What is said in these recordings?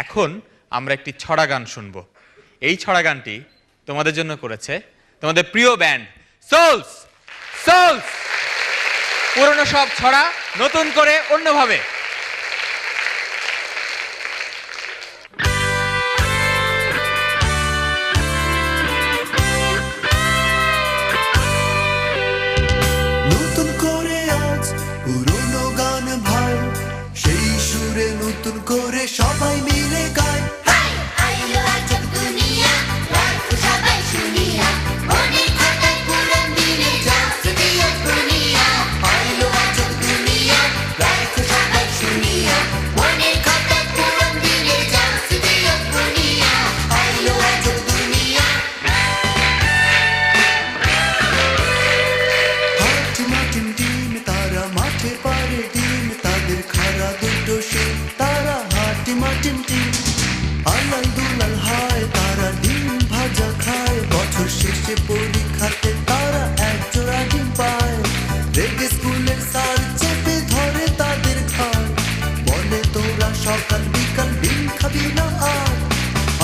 এখন আমরা একটি ছড়া গান শুনব। এই ছড়া গানটি তোমাদের জন্য করেছে তোমাদের প্রিয় ব্যান্ড সোলস। সোলস পুরনো সব ছড়া নতুন করে অন্যভাবে। নতুন করে আজ পুরনো গান ভাই, সেই সুরে নতুন করে সবাই মিলে গায়। পরীক্ষাতে তারা এক জোড়া ডিম পায়, রেগে স্কুলের স্যার চেপে ধরে তাদের খায়, বলে তোরা সকাল বিকাল ডিম খাবি না আর।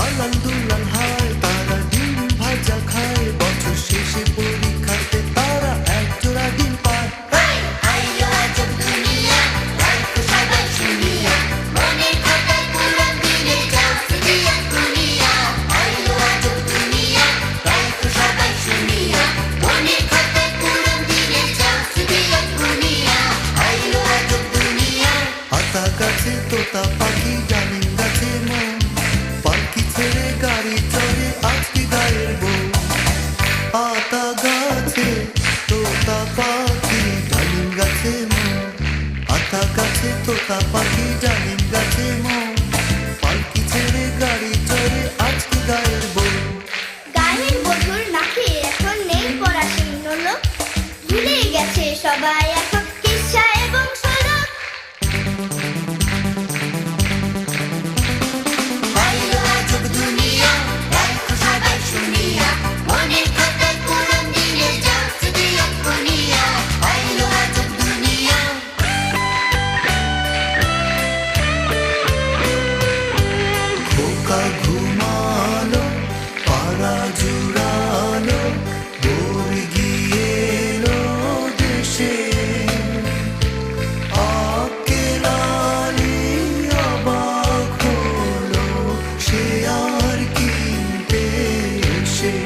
আলাল দুলাল হায় তারা ডিম ভাজা খায়, বছর শেষে পরীক্ষাতে তারা এক জোড়া ডিম পায়। তোতা পাখি জানিন গাছে মন, পালকি ছেড়ে গাড়ি চড়ে আজকে গায়ের বউ। আতা গাছে তোতা পাখি জানিন গাছে মন, আতা গাছে তোতা পাখি জানিন গাছে মন, পালকি ছেড়ে গাড়ি চড়ে আজকে গায়ের বউ। গায়ের বধুর নাকি এখন নেই পড়াশোনা লোক, ভুলে গেছে সবাই এখন কিসা এবং সড়ক। ঘুমালো পাড়া জুড়ালো, ভোর গিয়ে এলো দেশে, আকেলালি অবাক হলো সে আর কিনতে এসে।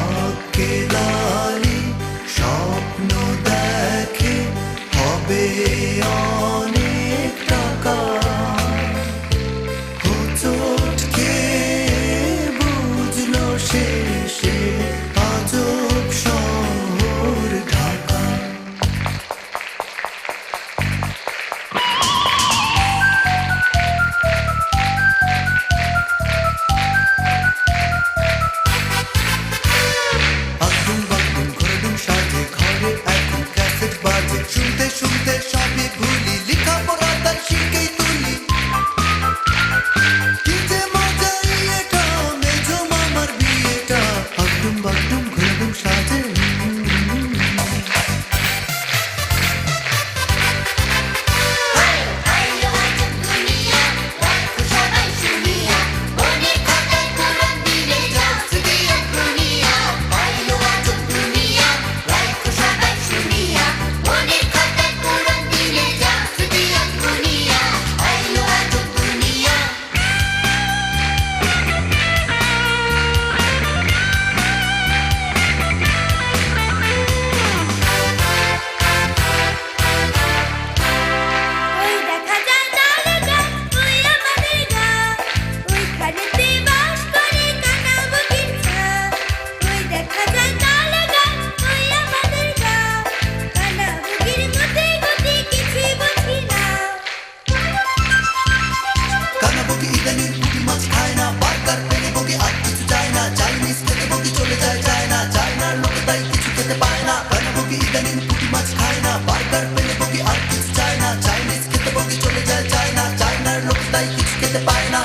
আকেলালি স্বপ্ন দেখে হবে অনেক টাকা, বুঝলো শেষে আজব শহর ঢাকা। আগুন বাগুন ঘরদুম সাজে ঘরে এখন ক্যাসেট বাজে, শুনতে শুনতে সবই ভুলি, লেখা পড়া তাই শিখেই তুলি। বাগডুম ঘুরদুম সাজে চাইনিজ খেতে বগি চলে যায় চায়না, চায়নার লোক তাই কিছু খেতে পায় না।